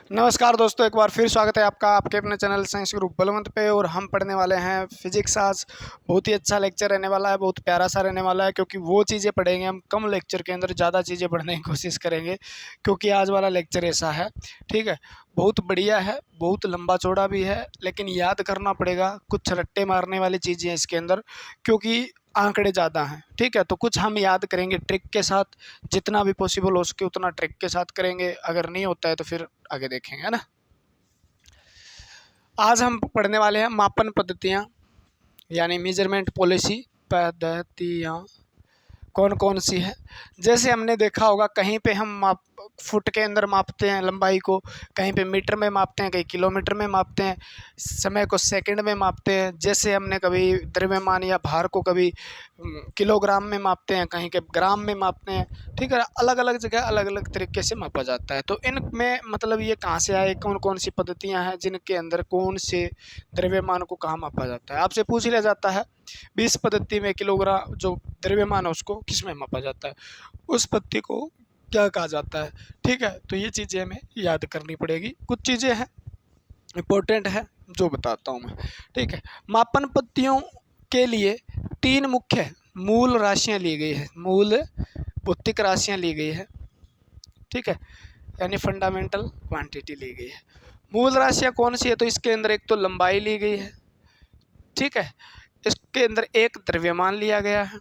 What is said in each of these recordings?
नमस्कार दोस्तों, एक बार फिर स्वागत है आपका आपके अपने चैनल साइंस ग्रुप बलवंत पे। और हम पढ़ने वाले हैं फिजिक्स। आज बहुत ही अच्छा लेक्चर रहने वाला है, बहुत प्यारा सा रहने वाला है, क्योंकि वो चीज़ें पढ़ेंगे हम कम लेक्चर के अंदर, ज़्यादा चीज़ें पढ़ने की कोशिश करेंगे, क्योंकि आज वाला लेक्चर ऐसा है। ठीक है, बहुत बढ़िया है, बहुत लंबा चौड़ा भी है, लेकिन याद करना पड़ेगा। कुछ रट्टे मारने वाली चीज़ें हैं इसके अंदर, क्योंकि आंकड़े ज़्यादा हैं। ठीक है, तो कुछ हम याद करेंगे ट्रिक के साथ, जितना भी पॉसिबल हो सके उतना ट्रिक के साथ करेंगे। अगर नहीं होता है तो फिर आगे देखेंगे, है ना। आज हम पढ़ने वाले हैं मापन पद्धतियाँ, यानी मेजरमेंट पॉलिसी पद्धतियाँ कौन कौन सी है। जैसे हमने देखा होगा, कहीं पे हम माप फुट के अंदर मापते हैं लंबाई को, कहीं पे मीटर में मापते हैं, कहीं किलोमीटर में मापते हैं, समय को सेकंड में मापते हैं। जैसे हमने कभी द्रव्यमान या भार को कभी किलोग्राम में मापते हैं, कहीं के ग्राम में मापते हैं। ठीक है, अलग अलग जगह अलग अलग तरीके से मापा जाता है। तो इनमें मतलब ये कहाँ से आए, कौन कौन सी पद्धतियाँ हैं जिनके अंदर कौन से द्रव्यमान को कहाँ मापा जाता है। आपसे पूछ लिया जाता है 20 पद्धति में किलोग्राम जो द्रव्यमान है उसको किस में मापा जाता है, उस पद्धति को क्या कहा जाता है। ठीक है, तो ये चीज़ें हमें याद करनी पड़ेगी। कुछ चीज़ें हैं इम्पोर्टेंट है जो बताता हूँ मैं। ठीक है, मापन पद्धतियों के लिए 3 मुख्य मूल राशियाँ ली गई है, मूल भौतिक राशियाँ ली गई है। ठीक है, यानी फंडामेंटल क्वांटिटी ली गई है। मूल राशियाँ कौन सी है, तो इसके अंदर एक तो लंबाई ली गई है। ठीक है, इसके अंदर एक द्रव्यमान लिया गया है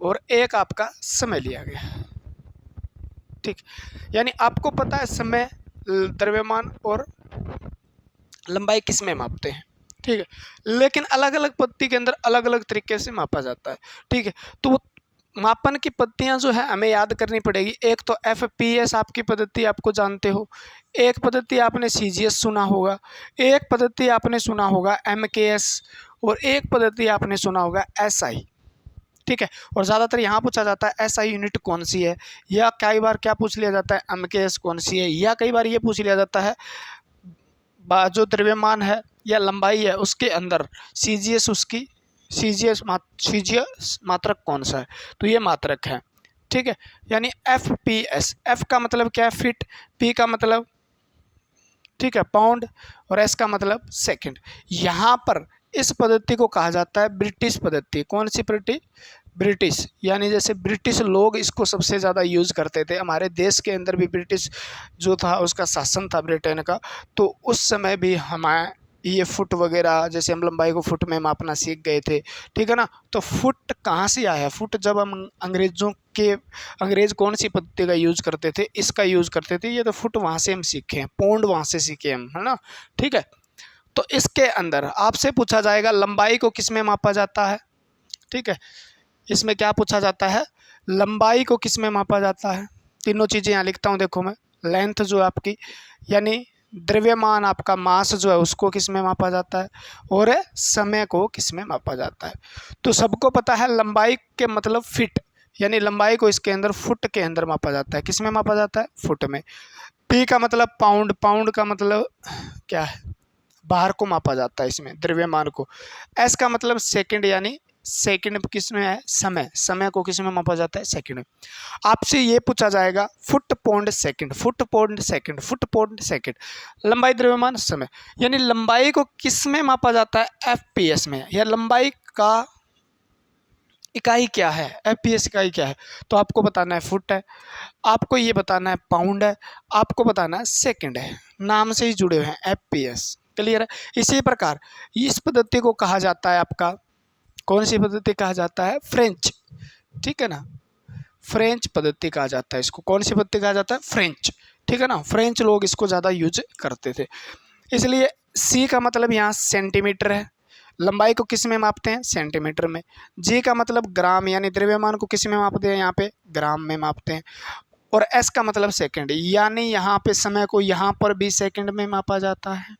और एक आपका समय लिया गया है। ठीक, यानी आपको पता है समय, द्रव्यमान और लंबाई किस में मापते हैं। ठीक है, लेकिन अलग अलग पद्धति के अंदर अलग अलग तरीके से मापा जाता है। ठीक है, तो मापन की पद्धतियां जो है हमें याद करनी पड़ेगी। एक तो FPS आपकी पद्धति, आपको जानते हो। एक पद्धति आपने CGS सुना होगा, एक पद्धति आपने सुना होगा MKS, और एक पद्धति आपने सुना होगा SI। ठीक है, और ज़्यादातर यहाँ पूछा जाता है SI यूनिट कौन सी है, या कई बार क्या पूछ लिया जाता है MKS कौन सी है, या कई बार ये पूछ लिया जाता है जो द्रव्यमान है या लंबाई है उसके अंदर CGS उसकी CGS मात्रक कौन सा है, तो ये मात्रक है। ठीक है, यानी FPS, F का मतलब क्या है, फिट, P का मतलब ठीक है पाउंड, और S का मतलब सेकंड। यहाँ पर इस पद्धति को कहा जाता है ब्रिटिश पद्धति। कौन सी पद्धति, ब्रिटिश। यानी जैसे ब्रिटिश लोग इसको सबसे ज़्यादा यूज़ करते थे, हमारे देश के अंदर भी ब्रिटिश जो था उसका शासन था ब्रिटेन का, तो उस समय भी हमारे ये फुट वगैरह, जैसे हम लंबाई को फुट में मापना सीख गए थे। ठीक है ना, तो फुट कहाँ से आया है, फुट जब हम अंग्रेज़ कौन सी पद्धति का यूज़ करते थे, इसका यूज़ करते थे, ये तो फुट वहाँ से हम सीखे हैं, पौंड वहाँ से सीखे हम, है ना। ठीक है, तो इसके अंदर आपसे पूछा जाएगा लंबाई को किस में मापा जाता है। ठीक है, इसमें क्या पूछा जाता है, लंबाई को किस में मापा जाता है। तीनों चीज़ें यहाँ लिखता हूँ, देखो मैं। लेंथ जो आपकी, यानी द्रव्यमान आपका मास जो है उसको किस में मापा जाता है, और समय को किस में मापा जाता है। तो सबको पता है लंबाई के मतलब फिट, यानी लंबाई को इसके अंदर फुट के अंदर मापा जाता है। किस में मापा जाता है, फुट में। P का मतलब पाउंड, पाउंड का मतलब क्या है, भार को मापा जाता है इसमें, द्रव्यमान को। S का मतलब सेकंड, यानी सेकंड किस में है, समय, समय को किस में मापा जाता है, सेकंड में। आपसे ये पूछा जाएगा foot pound second, foot pound second, foot pound second, लंबाई द्रव्यमान समय, यानी लंबाई को किस में मापा जाता है, FPS में। या लंबाई का इकाई क्या है, FPS इकाई क्या है, तो आपको बताना है फुट है, आपको ये बताना है पाउंड है, आपको बताना है सेकंड है। नाम से ही जुड़े हुए हैं FPS। क्लियर है। इसी प्रकार इस पद्धति को कहा जाता है आपका, कौन सी पद्धति कहा जाता है, फ्रेंच। ठीक है ना, फ्रेंच पद्धति कहा जाता है इसको। कौन सी पद्धति कहा जाता है, फ्रेंच। ठीक है ना, फ्रेंच लोग इसको ज़्यादा यूज करते थे। इसलिए C का मतलब यहाँ सेंटीमीटर है, लंबाई को किस में मापते हैं, सेंटीमीटर में। G का मतलब ग्राम, यानी द्रव्यमान को किस में मापते हैं, यहाँ पे ग्राम में मापते हैं। और S का मतलब सेकंड, यानी यहाँ पे समय को यहाँ पर भी सेकंड में मापा जाता है।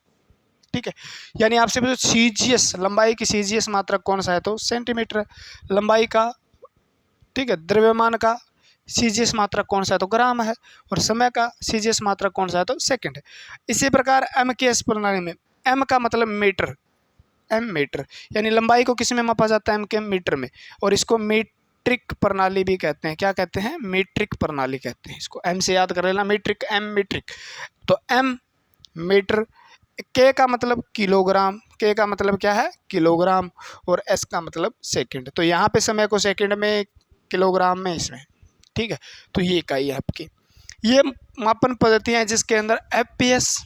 ठीक है, यानी आपसे पूछो CGS, लंबाई की CGS मात्रक कौन सा है, तो सेंटीमीटर है। लंबाई का, ठीक है, द्रव्यमान का CGS मात्रक कौन सा है, तो ग्राम है। और समय का CGS मात्रक कौन सा है, तो सेकंड है। इसी प्रकार MKS प्रणाली में M का मतलब मीटर, M मीटर, यानी लंबाई को किस में मापा जाता है, M के मीटर में, और इसको मीट्रिक प्रणाली भी कहते हैं। क्या कहते हैं? मीट्रिक प्रणाली कहते हैं इसको। एम से याद कर लेना, मीट्रिक, एम मीट्रिक। तो एम मीटर, के का मतलब किलोग्राम, के का मतलब क्या है? किलोग्राम, और एस का मतलब सेकंड। तो यहाँ पे समय को सेकंड में, किलोग्राम में, इसमें, ठीक है। तो ये इकाई है आपकी। ये मापन पद्धतियाँ हैं जिसके अंदर एफपीएस,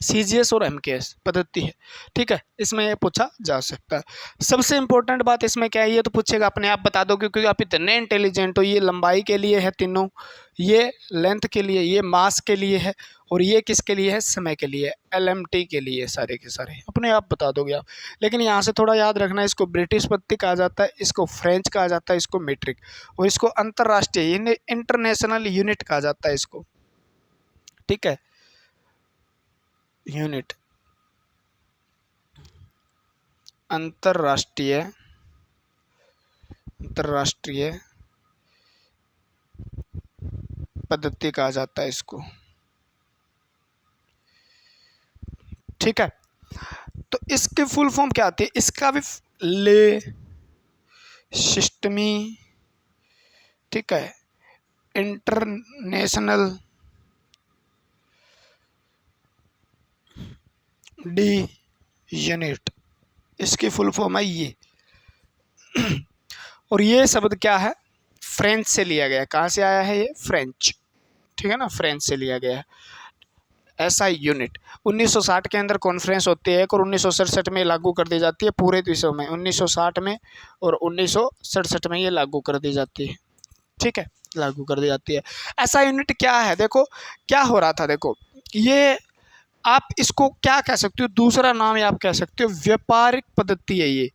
सीजीएस और एमकेएस पद्धति है, ठीक है। इसमें ये पूछा जा सकता है। सबसे इंपॉर्टेंट बात इसमें क्या है, ये तो पूछेगा, अपने आप बता दो, क्योंकि आप इतने इंटेलिजेंट हो। ये लंबाई के लिए है तीनों, ये लेंथ के लिए, ये मास के लिए है, और ये किसके लिए है? समय के लिए, एलएमटी के लिए, सारे के सारे अपने आप बता दोगे आप। लेकिन यहाँ से थोड़ा याद रखना, इसको ब्रिटिश पद्धति कहा जाता है, इसको फ्रेंच कहा जाता है, इसको मीट्रिक, और इसको अंतर्राष्ट्रीय इंटरनेशनल यूनिट कहा जाता है इसको, ठीक है। यूनिट, अंतर्राष्ट्रीय पद्धति कहा जाता है इसको, ठीक है। तो इसकी फुल फॉर्म क्या आती है? इसका भी ले सिस्टमी, ठीक है, इंटरनेशनल डी यूनिट, इसकी फुल फॉर्म है ये। और ये शब्द क्या है? फ्रेंच से लिया गया है। कहाँ से आया है ये? फ्रेंच, ठीक है ना, फ्रेंच से लिया गया है। एसआई यूनिट 1960 के अंदर कॉन्फ्रेंस होती है और 1967 में लागू कर दी जाती है पूरे विश्व में। 1960 में और 1967 में ये लागू कर दी जाती है, ठीक है, लागू कर दी जाती है। एसआई यूनिट क्या है? देखो क्या हो रहा था, देखो ये आप इसको क्या कह सकते हो, दूसरा नाम ये आप कह सकते हो व्यापारिक पद्धति है। ये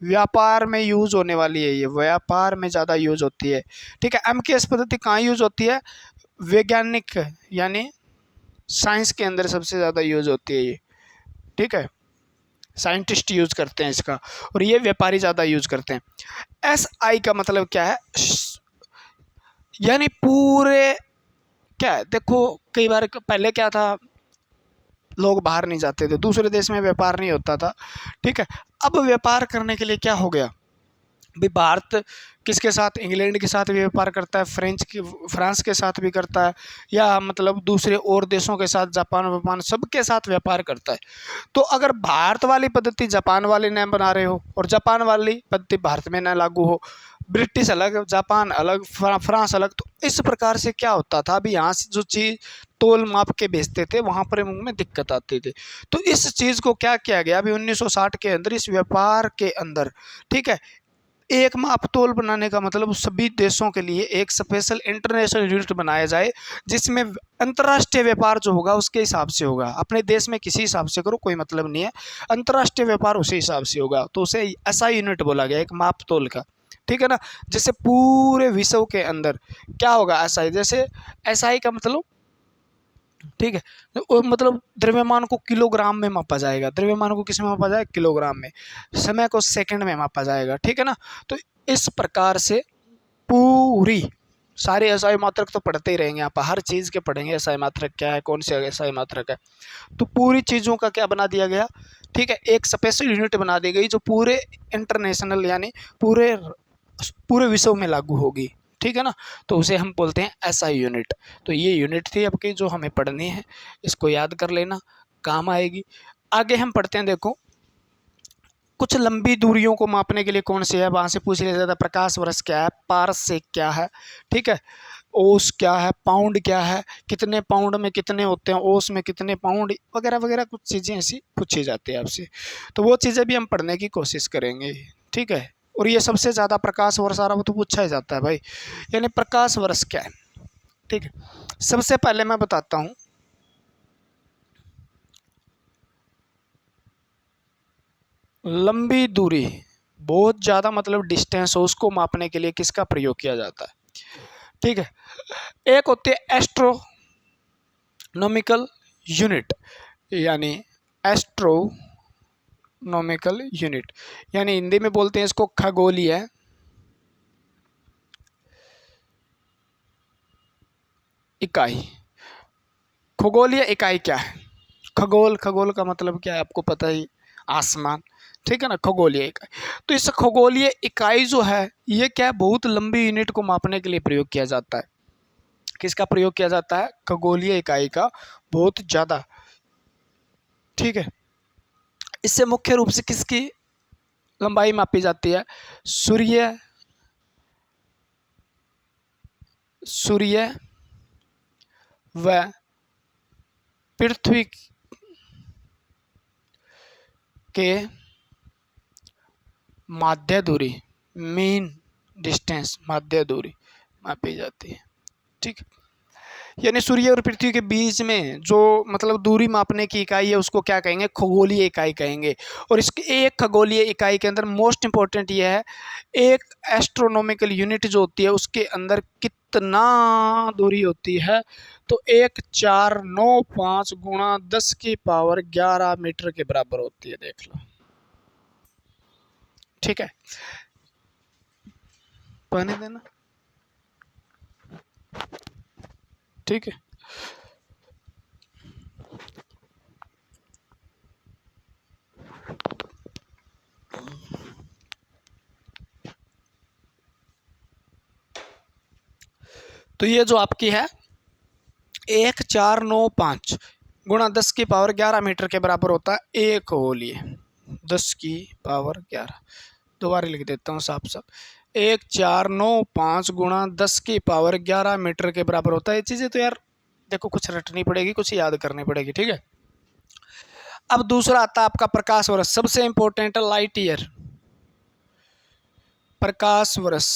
व्यापार में यूज होने वाली है, ये व्यापार में ज़्यादा यूज होती है, ठीक है। एमकेएस पद्धति कहाँ यूज होती है? वैज्ञानिक यानी साइंस के अंदर सबसे ज़्यादा यूज होती है ये, ठीक है, साइंटिस्ट यूज करते हैं इसका, और ये व्यापारी ज़्यादा यूज करते हैं। एसआई का मतलब क्या है? यानी पूरे, क्या है, देखो कई बार पहले क्या था, लोग बाहर नहीं जाते थे, दूसरे देश में व्यापार नहीं होता था, ठीक है। अब व्यापार करने के लिए क्या हो गया, भी भारत किसके साथ? इंग्लैंड के साथ भी व्यापार करता है, फ्रांस के साथ भी करता है, या मतलब दूसरे और देशों के साथ, जापान सबके साथ व्यापार करता है। तो अगर भारत वाली पद्धति जापान वाले न बना रहे हो, और जापान वाली पद्धति भारत में न लागू हो, ब्रिटिश अलग, जापान अलग, फ्रांस अलग, तो इस प्रकार से क्या होता था, अभी यहाँ से जो चीज़ तोल माप के बेचते थे वहाँ पर उनमें दिक्कत आती थी। तो इस चीज़ को क्या किया गया अभी 1960 के अंदर, इस व्यापार के अंदर, ठीक है, एक माप तोल बनाने का मतलब सभी देशों के लिए एक स्पेशल इंटरनेशनल यूनिट बनाया जाए, जिसमें अंतर्राष्ट्रीय व्यापार जो होगा उसके हिसाब से होगा। अपने देश में किसी हिसाब से करो कोई मतलब नहीं है, अंतर्राष्ट्रीय व्यापार उसी हिसाब से होगा। तो उसे ऐसा यूनिट बोला गया, एक माप तोल का, ठीक है ना। जैसे पूरे विश्व के अंदर क्या होगा? एसआई, जैसे एसआई का मतलब, ठीक है, तो मतलब द्रव्यमान को किलोग्राम में मापा जाएगा। द्रव्यमान को किस में मापा जाएगा? किलोग्राम में। समय को सेकंड में मापा जाएगा, ठीक है ना। तो इस प्रकार से पूरी सारे एसआई मात्रक तो पढ़ते ही रहेंगे, आप हर चीज़ के पढ़ेंगे, एसआई मात्रक क्या है, कौन से एसआई मात्रक है। तो पूरी चीज़ों का क्या बना दिया गया, ठीक है, एक स्पेशल यूनिट बना दी गई जो पूरे इंटरनेशनल यानी पूरे विश्व में लागू होगी, ठीक है ना। तो उसे हम बोलते हैं एसआई यूनिट। तो ये यूनिट थी आपकी जो हमें पढ़नी है, इसको याद कर लेना, काम आएगी। आगे हम पढ़ते हैं, देखो कुछ लंबी दूरियों को मापने के लिए कौन से है, वहाँ से पूछ लिया जाता है। प्रकाश वर्ष क्या है, पारसेक क्या है, ठीक है, ओस क्या है, पाउंड क्या है, कितने पाउंड में कितने होते हैं, ओस में कितने पाउंड, वगैरह वगैरह कुछ चीज़ें ऐसी पूछी जाती है आपसे। तो वो चीज़ें भी हम पढ़ने की कोशिश करेंगे, ठीक है। और ये सबसे ज़्यादा प्रकाश वर्ष आ रहा वो तो पूछा ही जाता है भाई, यानी प्रकाश वर्ष क्या है, ठीक है। सबसे पहले मैं बताता हूँ, लंबी दूरी, बहुत ज़्यादा मतलब डिस्टेंस हो, उसको मापने के लिए किसका प्रयोग किया जाता है, ठीक है। एक होती है एस्ट्रोनॉमिकल यूनिट, यानी एस्ट्रोनॉमिकल यूनिट, यानी हिंदी में बोलते हैं इसको खगोलीय इकाई। खगोलीय इकाई क्या है? खगोल, खगोल का मतलब क्या है आपको पता ही, आसमान, ठीक है ना, खगोलीय इकाई। तो इस खगोलीय इकाई जो है ये क्या है, बहुत लंबी यूनिट को मापने के लिए प्रयोग किया जाता है। किसका प्रयोग किया जाता है, खगोलीय इकाई का, बहुत ज़्यादा। ठीक है, इससे मुख्य रूप से किसकी लंबाई मापी जाती है, सूर्य व पृथ्वी के माध्य दूरी, मीन डिस्टेंस, माध्य दूरी मापी जाती है। ठीक, यानी सूर्य और पृथ्वी के बीच में जो मतलब दूरी मापने की इकाई है उसको क्या कहेंगे, खगोलीय इकाई कहेंगे। और इसके एक खगोलीय इकाई के अंदर मोस्ट इंपॉर्टेंट ये है, एक एस्ट्रोनॉमिकल यूनिट जो होती है उसके अंदर कितना दूरी होती है, तो 1495 गुणा 10⁻11 मीटर के बराबर होती है, देख लो। ठीक है, पानी देना। ठीक है, तो ये जो आपकी है 1495 गुणा 10⁻11 मीटर के बराबर होता है एक खगोलीय, 10⁻11। दोबारा लिख देता हूँ साफ साफ, 1495 गुणा 10⁻11 मीटर के बराबर होता है। ये चीज़ें तो यार देखो कुछ रटनी पड़ेगी, कुछ याद करनी पड़ेगी। ठीक है, अब दूसरा आता है आपका प्रकाश वर्ष, सबसे इंपॉर्टेंट है लाइट ईयर, प्रकाश वर्ष।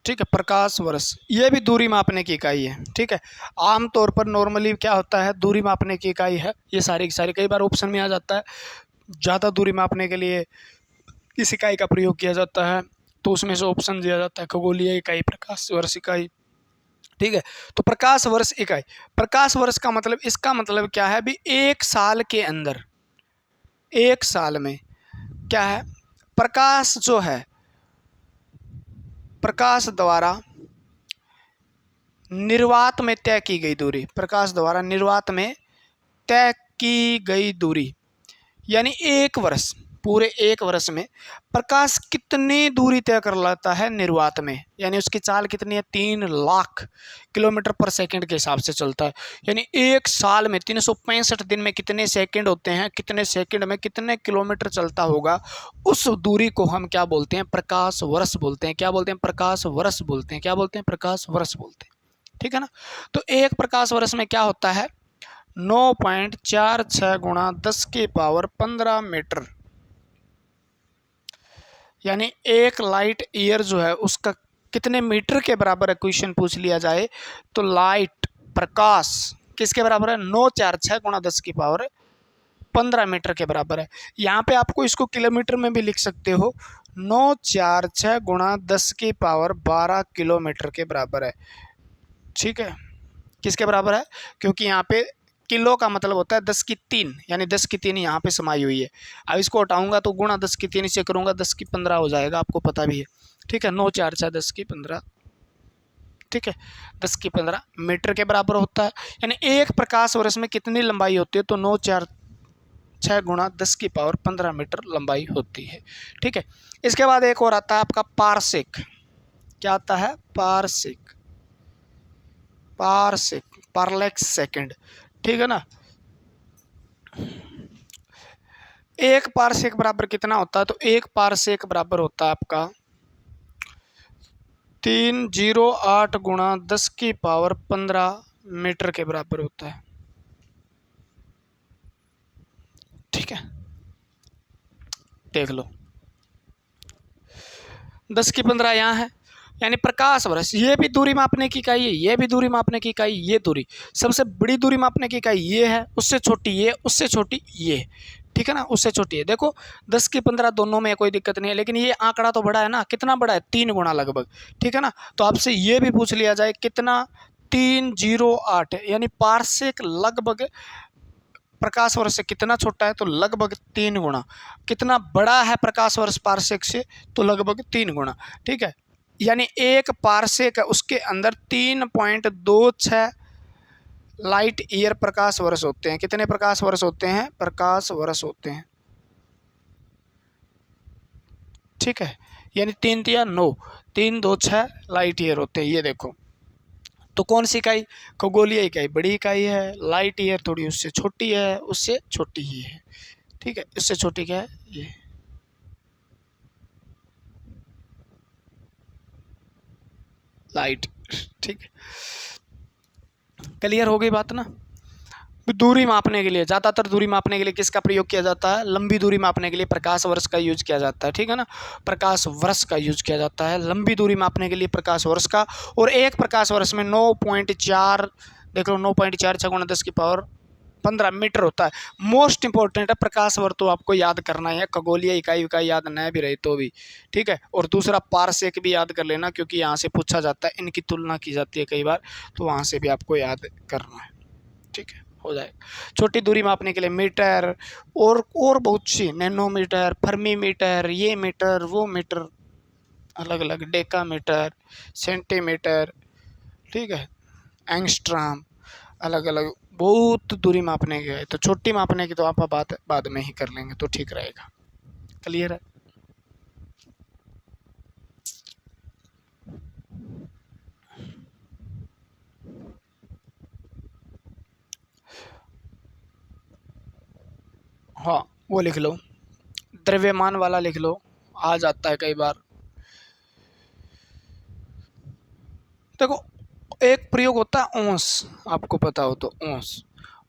ठीक है, प्रकाश वर्ष ये भी दूरी मापने की इकाई है। ठीक है, आमतौर पर नॉर्मली क्या होता है, दूरी मापने की इकाई है ये सारी की सारी, कई बार ऑप्शन में आ जाता है ज़्यादा दूरी मापने के लिए इस इकाई का प्रयोग किया जाता है, तो उसमें से ऑप्शन दिया जाता है खगोलीय इकाई, प्रकाश वर्ष इकाई। ठीक है, तो प्रकाश वर्ष इकाई, प्रकाश वर्ष का मतलब, इसका मतलब क्या है भी, एक साल के अंदर, एक साल में क्या है, प्रकाश जो है, प्रकाश द्वारा निर्वात में तय की गई दूरी, प्रकाश द्वारा निर्वात में तय की गई दूरी, यानी एक वर्ष, पूरे एक वर्ष में प्रकाश कितनी दूरी तय कर लेता है निर्वात में, यानी उसकी चाल कितनी है, 3 लाख किलोमीटर पर सेकंड के हिसाब से चलता है। यानी एक साल में 365 दिन में कितने सेकंड होते हैं, कितने सेकंड में कितने किलोमीटर चलता होगा, उस दूरी को हम क्या बोलते हैं, प्रकाश वर्ष बोलते हैं। क्या बोलते हैं, प्रकाश वर्ष बोलते हैं। क्या बोलते हैं, प्रकाश वर्ष बोलते हैं। ठीक है ना, तो एक प्रकाश वर्ष में क्या होता है, 9.46 गुणा 10⁻15 मीटर, यानी एक लाइट ईयर जो है उसका कितने मीटर के बराबर है, क्वेश्चन पूछ लिया जाए तो लाइट प्रकाश किसके बराबर है, 946 गुणा 10⁻15 मीटर के बराबर है। यहाँ पे आपको इसको किलोमीटर में भी लिख सकते हो, 946 गुणा 10⁻12 किलोमीटर के बराबर है। ठीक है, किसके बराबर है, क्योंकि यहाँ पे किलो का मतलब होता है 10⁻3, यानी 10⁻3 यहाँ पे समाई हुई है। अब इसको हटाऊंगा तो गुणा 10⁻3 से करूँगा 10⁻15 हो जाएगा, आपको पता भी है। ठीक है, 946 10⁻15, ठीक है, 10⁻15 मीटर के बराबर होता है। यानी एक प्रकाश वर्ष में कितनी लंबाई होती है, तो 946 गुणा 10⁻15 मीटर लंबाई होती है। ठीक है, इसके बाद एक और आता है आपका पारसेक। क्या आता है, पारसेक, पारसेक, पारलेक्स सेकंड। ठीक है ना, एक पारसेक बराबर कितना होता है, तो एक पारसेक बराबर होता है आपका 308 गुणा 10⁻15 मीटर के बराबर होता है। ठीक है, देख लो 10⁻15 यहाँ है, यानी प्रकाश वर्ष। ये भी दूरी मापने की इकाई है, ये भी दूरी मापने की इकाई, ये दूरी सबसे बड़ी दूरी मापने की इकाई ये है, उससे छोटी ये, उससे छोटी ये। ठीक है ना, उससे छोटी है। देखो 10⁻15 दोनों में कोई दिक्कत नहीं है, लेकिन ये आंकड़ा तो बड़ा है ना, कितना बड़ा है, 3 गुणा लगभग। ठीक है ना, तो आपसे ये भी पूछ लिया जाए कितना, 308, यानी पारसेक लगभग प्रकाश वर्ष से कितना छोटा है, तो लगभग 3 गुणा। कितना बड़ा है प्रकाश वर्ष पारसेक से, तो लगभग 3 गुणा। ठीक है, यानी एक पारसेक है उसके अंदर 3.26 लाइट ईयर प्रकाश वर्ष होते हैं। कितने प्रकाश वर्ष होते हैं, प्रकाश वर्ष होते हैं। ठीक है, यानी 3 तिया 9, 3 2 6 लाइट ईयर होते हैं। ये देखो, तो कौन सी इकाई, खगोलीय इकाई बड़ी इकाई है, लाइट ईयर थोड़ी उससे छोटी है, उससे छोटी ही है। ठीक है, इससे छोटी क्या है, ये लाइट। ठीक, क्लियर हो गई बात ना। दूरी मापने के लिए, ज़्यादातर दूरी मापने के लिए किसका प्रयोग किया जाता है, लंबी दूरी मापने के लिए प्रकाश वर्ष का यूज किया जाता है। ठीक है ना, प्रकाश वर्ष का यूज किया जाता है लंबी दूरी मापने के लिए, प्रकाश वर्ष का। और एक प्रकाश वर्ष में 9.4, देख लो 9.4 6 × 10⁻15 मीटर होता है। मोस्ट इंपॉर्टेंट है प्रकाश वर्ष, तो आपको याद करना है, खगोलीय इकाई का याद न भी रहे तो भी। ठीक है, और दूसरा पारसेक भी याद कर लेना, क्योंकि यहाँ से पूछा जाता है, इनकी तुलना की जाती है कई बार, तो वहाँ से भी आपको याद करना है। ठीक है, हो जाएगा। छोटी दूरी मापने के लिए मीटर और बहुत सी, नैनोमीटर, फर्मी मीटर, ये मीटर वो मीटर, अलग अलग डेकामीटर, सेंटीमीटर, ठीक है, एंगस्ट्रॉम, अलग अलग बहुत दूरी मापने के है। तो छोटी मापने की तो आप बात बाद में ही कर लेंगे तो ठीक रहेगा। क्लियर है। हाँ, वो लिख लो, द्रव्यमान वाला लिख लो, आ जाता है कई बार। देखो, एक प्रयोग होता है औंस, आपको पता हो तो औंस,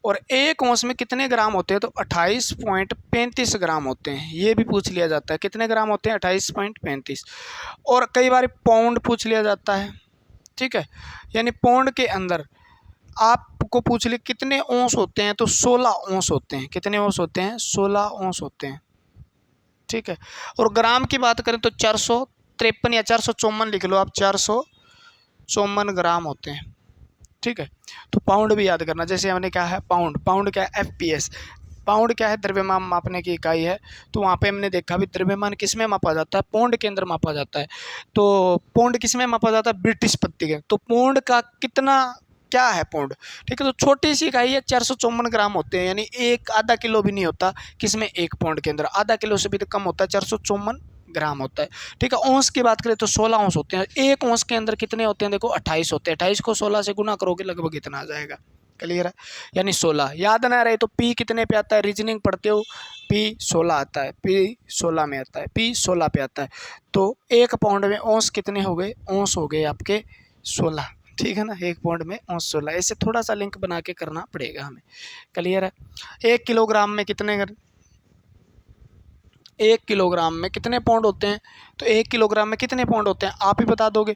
और एक औंस में कितने ग्राम होते हैं, तो 28.35 ग्राम होते हैं। ये भी पूछ लिया जाता है, कितने ग्राम होते हैं, 28.35। और कई बार पाउंड पूछ लिया जाता है। ठीक है, यानी पाउंड के अंदर आपको पूछ ले कितने औंस होते हैं, तो 16 औंस होते हैं। कितने औंस होते हैं, 16 औंस होते हैं। ठीक है, और ग्राम की बात करें तो 453 या 454 लिख लो आप, 454 ग्राम होते हैं। ठीक है, तो पाउंड भी याद करना, जैसे हमने क्या है पाउंड, पाउंड क्या है, FPS, पाउंड क्या है, द्रव्यमान मापने की इकाई है। तो वहाँ पे हमने देखा भी द्रव्यमान किस में मापा जाता है, पौंड के अंदर मापा जाता है। तो पौंड किस में मापा जाता है, ब्रिटिश पत्ती के। तो पौंड का कितना क्या है पौंड, ठीक है, तो छोटी सी इकाई है, 454 ग्राम होते हैं, यानी एक आधा किलो भी नहीं होता किसमें, एक पौंड के अंदर आधा किलो से भी तो कम होता है, 454 ग्राम होता है। ठीक है, औंस की बात करें तो 16 औंस होते हैं। एक औंस के अंदर कितने होते हैं, देखो 28 होते हैं, 28 को 16 से गुना करोगे लगभग इतना आ जाएगा। क्लियर है, यानी 16। याद ना रहे तो पी कितने पे आता है, रीजनिंग पढ़ते हो, पी 16 आता है, पी 16 में आता है, पी 16 पे आता है। तो एक पाउंड में औंस कितने हो गए, औंस हो गए आपके 16। ठीक है ना, एक पाउंड में औंस 16, ऐसे थोड़ा सा लिंक बना के करना पड़ेगा हमें। क्लियर है। 1 किलोग्राम में कितने 1 किलोग्राम में कितने पाउंड होते हैं, तो 1 किलोग्राम में कितने पाउंड होते हैं आप ही बता दोगे।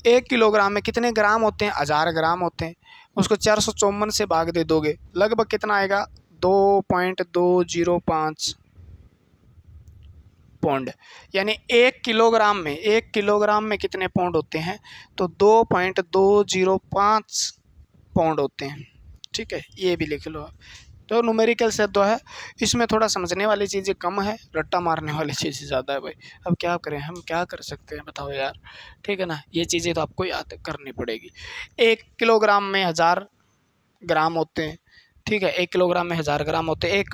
1 किलोग्राम में कितने ग्राम होते हैं, 1000 ग्राम होते हैं। उसको 454 से भाग दे दोगे, लगभग कितना आएगा, 2.205 पाउंड। यानी 1 किलोग्राम में कितने पाउंड होते हैं, तो 2.205 पाउंड होते हैं। ठीक है, ये भी लिख लो। तो न्यूमेरिकल शब्द है, इसमें थोड़ा समझने वाली चीज़ें कम है, रट्टा मारने वाली चीज़ें ज़्यादा है भाई। अब क्या करें, हम क्या कर सकते हैं बताओ यार। ठीक है ना, ये चीज़ें तो आपको याद करनी पड़ेगी। 1 किलोग्राम में 1000 ग्राम होते हैं। ठीक है, 1 किलोग्राम में 1000 ग्राम होते हैं। 1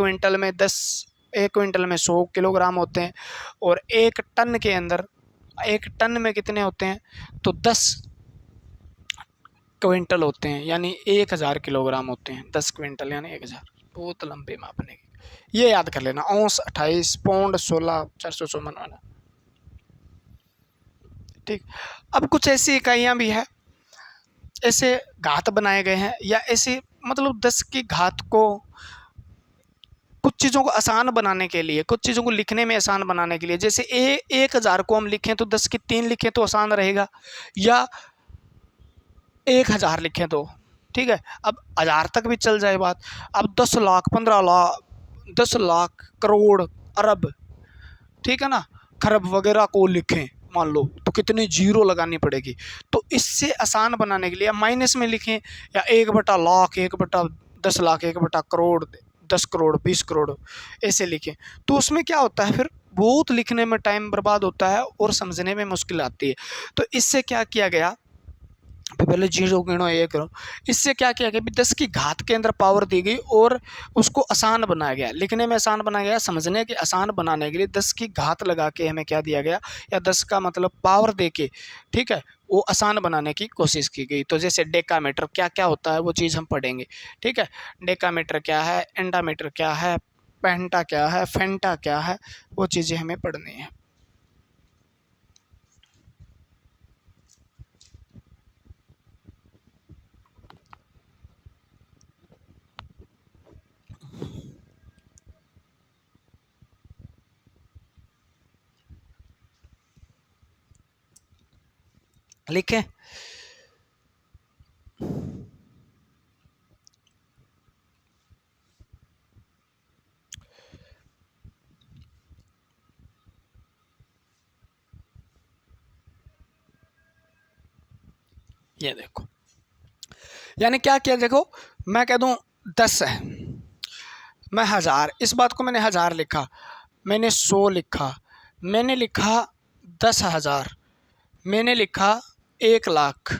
क्विंटल में 100 किलोग्राम होते हैं। और 1 टन के अंदर, 1 टन में कितने होते हैं, तो 10 क्विंटल होते हैं, यानी 1000 किलोग्राम होते हैं। 10 क्विंटल यानी 1000, बहुत लंबे मापने की। ये याद कर लेना, औंस 28, पाउंड 16, 454 वाला। ठीक, अब कुछ ऐसी इकाइयाँ भी है, ऐसे घात बनाए गए हैं, या ऐसे मतलब 10 की घात को कुछ चीज़ों को आसान बनाने के लिए, कुछ चीज़ों को लिखने में आसान बनाने के लिए, जैसे 1000 को हम लिखें तो 10 की 3 लिखें तो आसान रहेगा, या 1000 लिखें तो। ठीक है, अब 1000 तक भी चल जाए बात। अब 10 लाख, 15 लाख, 10 लाख, करोड़, अरब, ठीक है ना, खरब वगैरह को लिखें मान लो, तो कितनी जीरो लगानी पड़ेगी। तो इससे आसान बनाने के लिए माइनस में लिखें, या 1/लाख, 1/10 लाख, 1/करोड़, 10 करोड़, 20 करोड़, ऐसे लिखें। तो उसमें क्या होता है, फिर बहुत लिखने में टाइम बर्बाद होता है और समझने में मुश्किल आती है। तो इससे क्या किया गया, पहले 0 गिनो 1 गिनो। इससे क्या किया गया, 10 की घात के अंदर पावर दी गई और उसको आसान बनाया गया, लिखने में आसान बनाया गया, समझने के आसान बनाने के लिए 10 की घात लगा के हमें क्या दिया गया, या 10 का मतलब पावर दे के, ठीक है, वो आसान बनाने की कोशिश की गई। तो जैसे डेकामीटर क्या क्या होता है वो चीज़ हम पढ़ेंगे, ठीक है। डेकामीटर क्या है, एंडामीटर क्या है, पेंटा क्या है, फेंटा क्या है, वो चीज़ें हमें पढ़नी है। लिखे, ये देखो, यानी क्या किया, देखो मैं कह दूं 10 है, मैं 1000, इस बात को मैंने 1000 लिखा, मैंने 100 लिखा, मैंने लिखा 10,000, मैंने लिखा 1,00,000,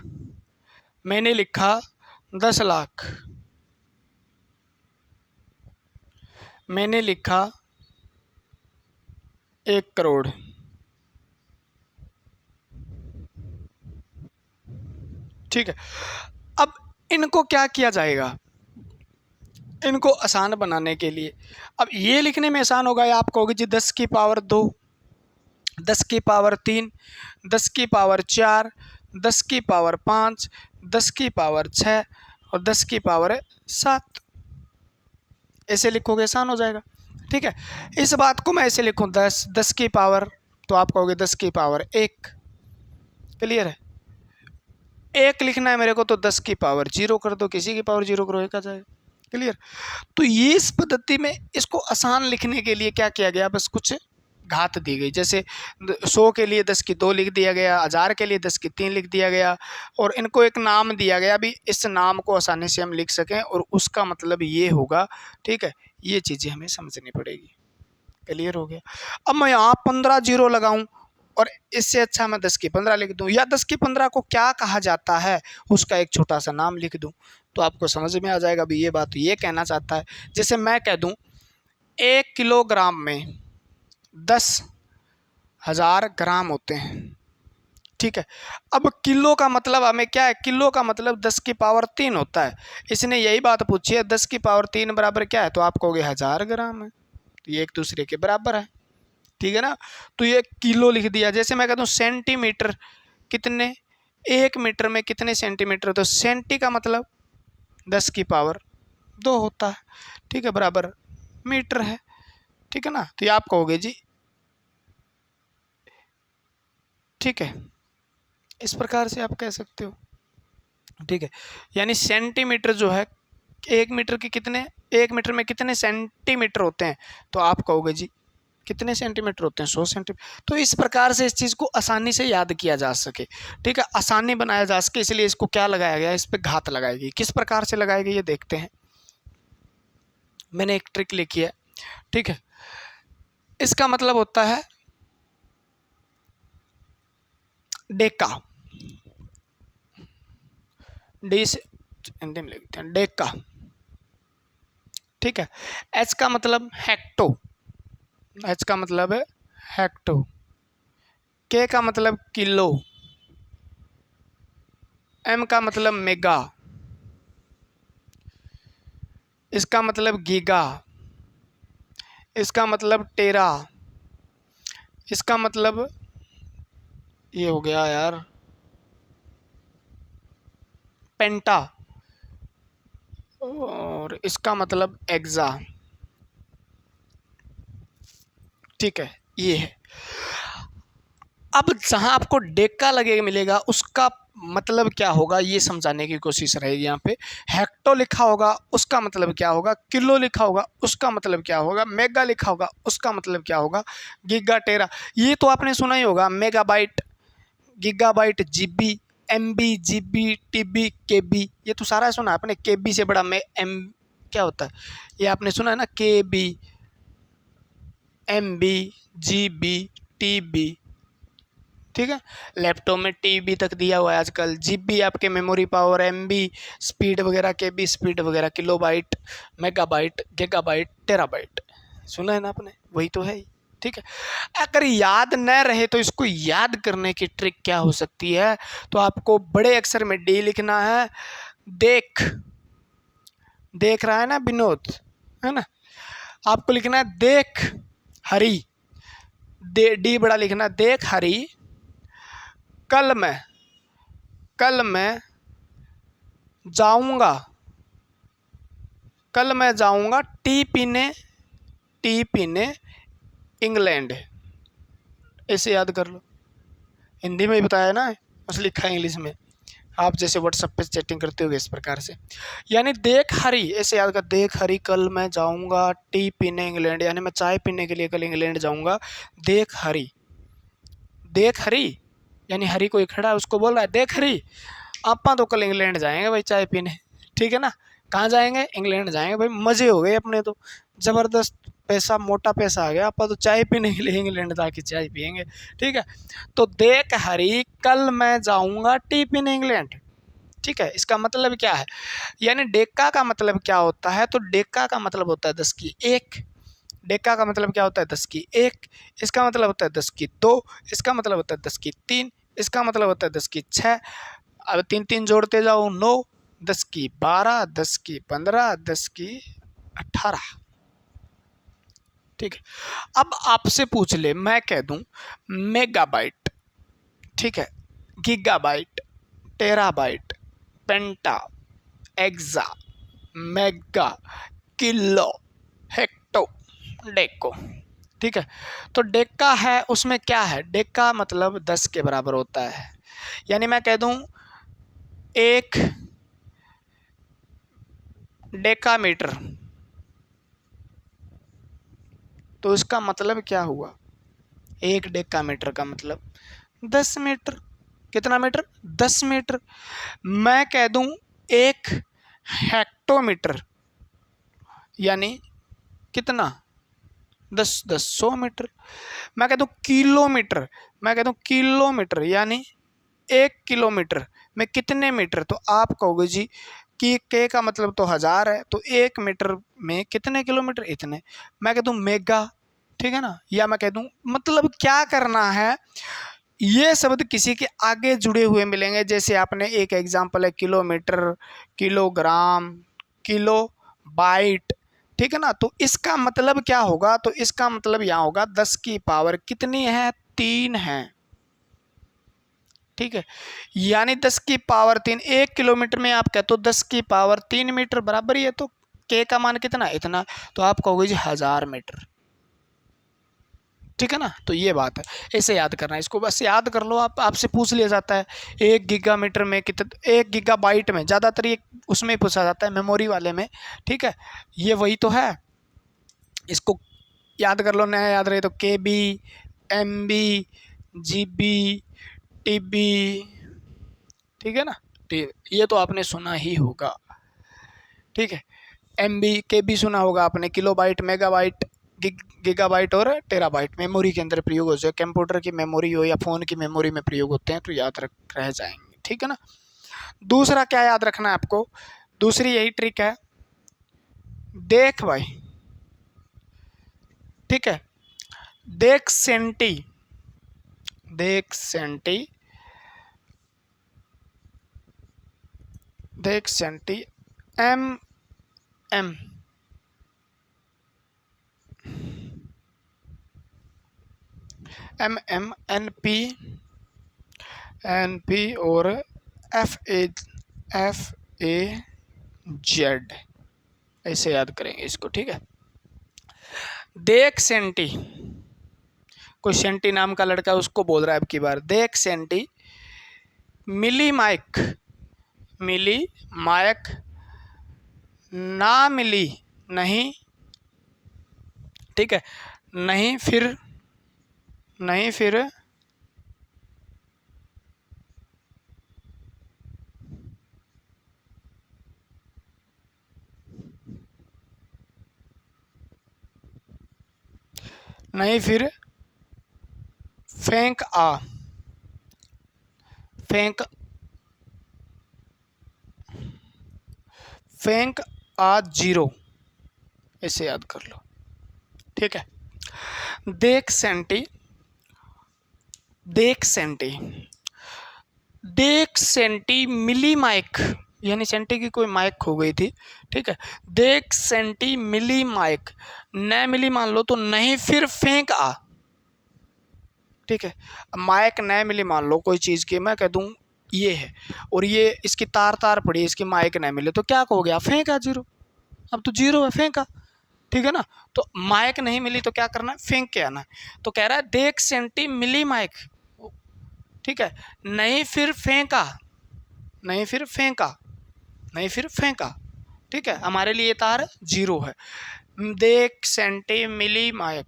मैंने लिखा 10,00,000, मैंने लिखा 1,00,00,000। ठीक है, अब इनको क्या किया जाएगा, इनको आसान बनाने के लिए, अब ये लिखने में आसान होगा, या आप कहोगे जी 10 की पावर 2, 10 की पावर 3, 10 की पावर 4, 10 की पावर 5, 10 की पावर 6 और 10 की पावर 7, ऐसे लिखोगे आसान हो जाएगा। ठीक है, इस बात को मैं ऐसे लिखूँ 10, 10 की पावर, तो आप कहोगे 10 की पावर 1, क्लियर है। 1 लिखना है मेरे को तो 10 की पावर 0 कर दो, किसी की पावर 0 करो 1 आ जाएगा, क्लियर। तो ये इस पद्धति में इसको आसान लिखने के लिए क्या किया गया, बस कुछ घात दी गई, जैसे 100 के लिए 10 की 2 लिख दिया गया, 1000 के लिए 10 की 3 लिख दिया गया, और इनको एक नाम दिया गया भी, इस नाम को आसानी से हम लिख सकें और उसका मतलब ये होगा, ठीक है। ये चीज़ें हमें समझनी पड़ेगी, क्लियर हो गया। अब मैं यहाँ 15 0 लगाऊं और इससे अच्छा मैं 10 की 15 लिख दूं, या 10 की 15 को क्या कहा जाता है उसका एक छोटा सा नाम लिख दूं, तो आपको समझ में आ जाएगा भी ये बात ये कहना चाहता है। जैसे मैं कह दूं 1 किलोग्राम में 10,000 ग्राम होते हैं, ठीक है। अब किलो का मतलब हमें क्या है, किलो का मतलब 10 की पावर 3 होता है, इसने यही बात पूछी है 10 की पावर 3 बराबर क्या है, तो आप कहोगे 1000 ग्राम है, तो ये एक दूसरे के बराबर है, ठीक है ना। तो ये किलो लिख दिया। जैसे मैं कहता हूँ सेंटीमीटर, कितने, 1 मीटर में कितने सेंटीमीटर, तो सेंटी का मतलब 10 की पावर 2 होता है, ठीक है, बराबर मीटर है, ठीक है ना। तो ये आप कहोगे जी, ठीक है, इस प्रकार से आप कह सकते हो, ठीक है। यानी सेंटीमीटर जो है, 1 मीटर के कितने, 1 मीटर में कितने सेंटीमीटर होते हैं, तो आप कहोगे जी कितने सेंटीमीटर होते हैं, 100 सेंटीमीटर। तो इस प्रकार से इस चीज़ को आसानी से याद किया जा सके, ठीक है, आसानी बनाया जा सके, इसलिए इसको क्या लगाया गया, इस पर घात लगाई गई। किस प्रकार से लगाई गई ये देखते हैं, मैंने एक ट्रिक लिखी है, ठीक है। इसका मतलब होता है डेका, डी से हिंदी में लिखते हैं डेका, ठीक है। एच का मतलब हेक्टो, एच का मतलब है हेक्टो, के का मतलब किलो, एम का मतलब मेगा, इसका मतलब गीगा, इसका मतलब टेरा, इसका मतलब ये हो गया यार पेंटा, और इसका मतलब एग्जा, ठीक है, ये है। अब जहां आपको डेका लगेगा मिलेगा उसका मतलब क्या होगा ये समझाने की कोशिश रहेगी यहाँ पे। हेक्टो लिखा होगा उसका मतलब क्या होगा, किलो लिखा होगा उसका मतलब क्या होगा, मेगा लिखा होगा उसका मतलब क्या होगा, गीगा टेरा, ये तो आपने सुना ही होगा, megabyte, gigabyte, GB, MB, GB, TB, KB, ये तो सारा सुना आपने। केबी से बड़ा में एम क्या होता है, ये आपने सुना है ना, केबी, एमबी, जीबी, टीबी, ठीक है। लैपटॉप में टीबी तक दिया हुआ है आजकल, जीबी आपके मेमोरी पावर, एमबी स्पीड वगैरह, केबी स्पीड वगैरह, किलोबाइट, मेगाबाइट, गीगाबाइट, टेराबाइट, सुना है ना आपने, वही तो है ही। ठीक है। अगर याद न रहे तो इसको याद करने की ट्रिक क्या हो सकती है, तो आपको बड़े अक्षर में डी लिखना है। देख, देख रहा है ना विनोद, है ना, आपको लिखना है देख हरी, डी बड़ा लिखना, देख हरी, कल मैं जाऊंगा, कल मैं जाऊंगा टी पीने इंग्लैंड। ऐसे याद कर लो, हिंदी में ही बताया ना, बस लिखा है इंग्लिश में, आप जैसे व्हाट्सएप पे चैटिंग करते हो इस प्रकार से। यानी देख हरी, ऐसे याद कर, देख हरी कल मैं जाऊंगा टी पीने इंग्लैंड, यानी मैं चाय पीने के लिए कल इंग्लैंड जाऊंगा। देख हरी, देख हरी, यानी हरी कोई खड़ा है उसको बोल रहा है देख हरी, आपा तो कल इंग्लैंड जाएंगे भाई चाय पीने। ठीक है ना, कहाँ जाएंगे, इंग्लैंड जाएंगे भाई, मजे हो गए अपने तो, जबरदस्त पैसा, मोटा पैसा आ गया, आपा तो चाय पीने के लिए इंग्लैंड जाके चाय पियेंगे। ठीक है, तो देख हरी कल मैं जाऊंगा टी पीने इंग्लैंड। ठीक है, इसका मतलब क्या है, यानी डेक्का का मतलब क्या होता है, तो डेक्का का मतलब होता है 10 की 1, डेक्का का मतलब क्या होता है 10 की 1, इसका मतलब होता है 10 की 2, इसका मतलब होता है 10 की 3, इसका मतलब होता है 10 की 6, अब 3 3 जोड़ते जाओ 9, 10 की 12, 10 की 15, 10 की 18। ठीक है, अब आपसे पूछ ले, मैं कह दूं मेगाबाइट, ठीक है, gigabyte, terabyte, penta, exa, mega, kilo, hecto, deca. ठीक है, तो डेक्का है, उसमें क्या है, डेक्का मतलब 10 के बराबर होता है। यानी मैं कह दूं एक डेकामीटर, तो इसका मतलब क्या हुआ, एक डेकामीटर का मतलब 10 मीटर, कितना मीटर, 10 मीटर। मैं कह दूं एक हेक्टोमीटर, यानी कितना, 10 10 100 मीटर। मैं कह दूं किलोमीटर, मैं कह दूं किलोमीटर, यानी 1 किलोमीटर में कितने मीटर, तो आप कहोगे जी कि के का मतलब तो 1000 है, तो 1 मीटर में कितने किलोमीटर, इतने। मैं कह दूं मेगा, ठीक है ना, या मैं कह दूं, मतलब क्या करना है, ये शब्द किसी के आगे जुड़े हुए मिलेंगे, जैसे आपने एक एग्जांपल है किलोमीटर, किलोग्राम, किलो बाइट। ठीक है ना, तो इसका मतलब क्या होगा, तो इसका मतलब यहाँ होगा 10 की पावर कितनी है, 3 है। ठीक है, यानी 10 की पावर 3, 1 किलोमीटर में आप कहते हो 10 की पावर 3 मीटर बराबर ही है, तो के का मान कितना, इतना, तो आप कहोगे जी 1000 मीटर। ठीक है ना, तो ये बात है, ऐसे याद करना है, इसको बस याद कर लो आप, आपसे पूछ लिया जाता है 1 गीगामीटर में कितने, 1 गीगाबाइट में, ज़्यादातर ये उसमें ही पूछा जाता है मेमोरी वाले में। ठीक है, ये वही तो है, इसको याद कर लो, नया याद रहे तो K B, M B, G B, T B. ठीक है ना, ये तो आपने सुना ही होगा। ठीक है, एम बी, के बी सुना होगा आपने, किलोबाइट, मेगाबाइट, गीगाबाइट और टेराबाइट मेमोरी के अंदर प्रयोग हो जाए, कंप्यूटर की मेमोरी हो या फ़ोन की मेमोरी में प्रयोग होते हैं, तो याद रह जाएंगे। ठीक है ना, दूसरा क्या याद रखना है आपको, दूसरी यही ट्रिक है, देख भाई। ठीक है, देख सेंटी, देख सेंटी, देख centi, M M, M M, N P, N P और एफ ए जेड, ऐसे याद करेंगे इसको। ठीक है, देख सेंटी, कोई सेंटी नाम का लड़का उसको बोल रहा है अब की बार, देख सेंटी, मिली माइक, मिली माइक, ना मिली नहीं, ठीक है, नहीं फिर, नहीं फिर, नहीं फिर फेंक आ, फेंक फेंक आ जीरो, इसे याद कर लो। ठीक है। देख सेंटी, देख सेंटी, देख सेंटी मिली माइक, यानी सेंटी की कोई माइक खो गई थी। ठीक है। देख सेंटी मिली माइक, न मिली मान लो तो नहीं फिर फेंक आ। ठीक है। माइक न मिली मान लो कोई चीज़ की, मैं कह दूं ये है और ये इसकी तार तार पड़ी, इसकी माइक न मिले तो क्या कहोगे आप? फेंक आ जीरो। अब तो जीरो है, फेंका। ठीक है ना। तो माइक नहीं मिली तो क्या करना है? फेंक के आना। तो कह रहा है देख सेंटी मिली माइक, ठीक है, नहीं फिर फेंका, नहीं फिर फेंका, नहीं फिर फेंका। ठीक है। हमारे लिए तार जीरो है। देख सेंटी मिली माइक,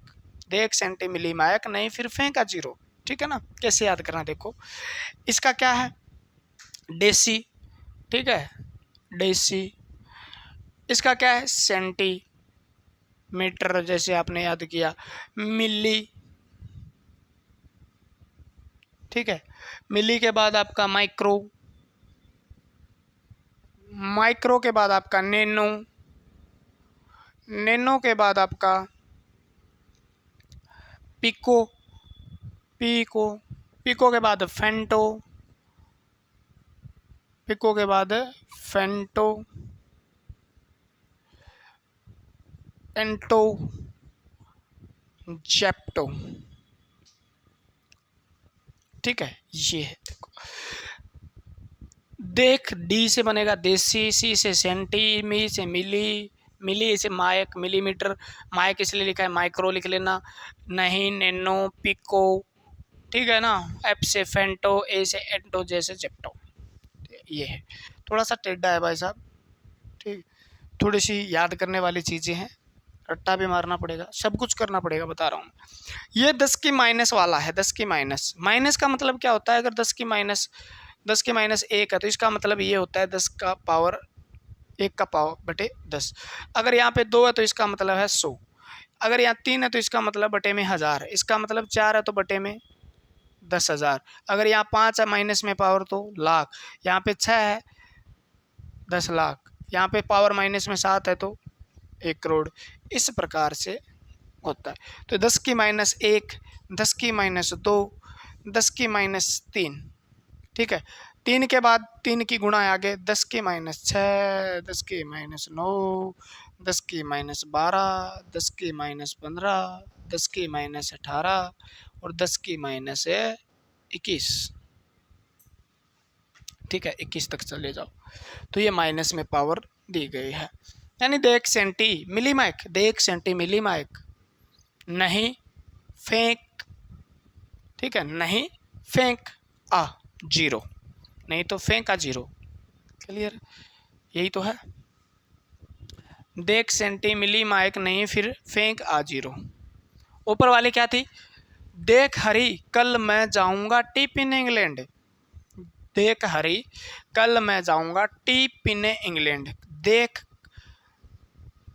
देख सेंटी मिली माइक नहीं फिर फेंका जीरो। ठीक है ना। कैसे याद करना देखो, इसका क्या है? डेसी। ठीक है, डेसी। इसका क्या है? सेंटीमीटर, जैसे आपने याद किया। मिली, ठीक है, मिली के बाद आपका माइक्रो, माइक्रो के बाद आपका नैनो, नैनो के बाद आपका पिको, पिको, पिको के बाद फेंटो, पिको के बाद फेंटो, एंटो, जेप्टो। ठीक है, ये है देखो। देख डी से बनेगा देसी, सी से सेंटी, मी से मिली, मिली से माइक, मिलीमीटर, माइक इसलिए लिखा है माइक्रो लिख लेना, नहीं नैनो, पिको। ठीक है ना। एफ से फेंटो, ए से एंटो, जे से जेप्टो। ये है, थोड़ा सा टेढ़ा है भाई साहब। ठीक, थोड़ी सी याद करने वाली चीज़ें हैं, रट्टा भी मारना पड़ेगा, सब कुछ करना पड़ेगा, बता रहा हूँ। ये 10 की माइनस वाला है। 10 की माइनस, माइनस का मतलब क्या होता है? अगर 10 की माइनस, 10 के माइनस 1 है तो इसका मतलब ये होता है 10 का पावर 1 का पावर बटे 10। अगर यहाँ पे 2 है तो इसका मतलब है 100। अगर यहाँ 3 है तो इसका मतलब बटे में 1000। इसका मतलब 4 है तो बटे में 10,000। अगर यहाँ 5 है माइनस में पावर तो लाख। यहाँ पे 6 है 10 लाख। यहाँ पे पावर माइनस में 7 है तो 1 करोड़। इस प्रकार से होता है। तो 10 की माइनस 1, 10 की माइनस 2, 10 की माइनस 3। ठीक है। 3 के बाद 3 की गुणा आगे 10 की माइनस 6, 10 की माइनस 9, 10 की माइनस 12, 10 की माइनस 15, 10 की माइनस 18 और 10 की माइनस 21। ठीक है, 21 तक चले जाओ तो ये माइनस में पावर दी गई है। यानी देख सेंटी मिली माइक, देख सेंटी मिली माइक, नहीं फेंक, ठीक है, नहीं फेंक आ जीरो, नहीं तो फेंक आ जीरो। क्लियर, यही तो है। देख सेंटी मिली माइक नहीं फिर फेंक आ जीरो। ऊपर वाली क्या थी? देख हरी कल मैं जाऊंगा टिप इन इंग्लैंड, देख हरी कल मैं जाऊंगा टी पीने इंग्लैंड। देख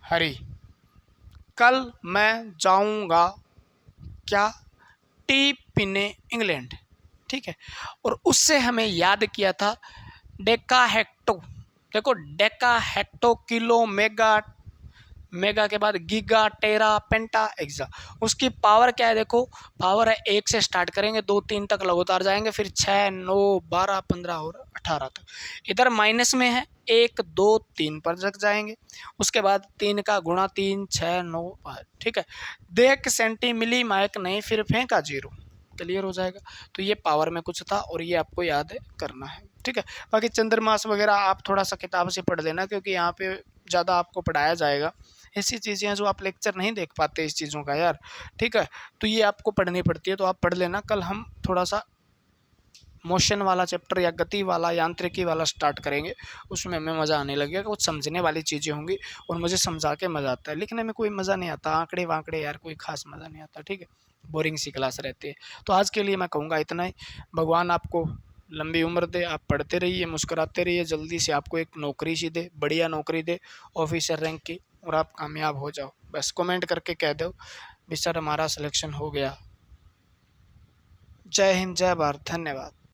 हरी कल मैं जाऊंगा क्या? टी पीने इंग्लैंड। ठीक है। और उससे हमें याद किया था डेका हेक्टो। देखो Deka hecto kilo, mega, mega के बाद गीगा, टेरा, पेंटा, एक्सा। उसकी पावर क्या है? देखो पावर है 1 से स्टार्ट करेंगे, 2 3 तक लगातार जाएंगे, फिर 6 9 12 15 और 18 तक। इधर माइनस में है 1 2 3 पर तक जाएंगे, उसके बाद 3 का गुणा 3 6 9 5। ठीक है। देख सेंटी मिली माइक नहीं फिर फेंका जीरो। क्लियर हो जाएगा। तो ये पावर में कुछ था और ये आपको याद करना है। ठीक है। बाकी चंद्रमास वगैरह आप थोड़ा सा किताब से पढ़ लेना, क्योंकि यहाँ पे ज़्यादा आपको पढ़ाया जाएगा। ऐसी चीज़ें हैं जो आप लेक्चर नहीं देख पाते इस चीज़ों का यार। ठीक है। तो ये आपको पढ़नी पड़ती है, तो आप पढ़ लेना। कल हम थोड़ा सा मोशन वाला चैप्टर या गति वाला, यांत्रिकी वाला स्टार्ट करेंगे, उसमें हमें मज़ा आने लगेगा। कुछ समझने वाली चीज़ें होंगी और मुझे समझा के मज़ा आता है, लिखने में कोई मज़ा नहीं आता, आंकड़े वांकड़े यार कोई खास मज़ा नहीं आता। ठीक है, बोरिंग सी क्लास रहती है। तो आज के लिए मैं कहूँगा इतना ही। भगवान आपको लंबी उम्र दे, आप पढ़ते रहिए, मुस्कुराते रहिए, जल्दी से आपको एक नौकरी सी दे, बढ़िया नौकरी दे ऑफिसर रैंक की, और आप कामयाब हो जाओ। बस कमेंट करके कह दो भी सर हमारा सिलेक्शन हो गया। जय हिंद, जय भारत, धन्यवाद।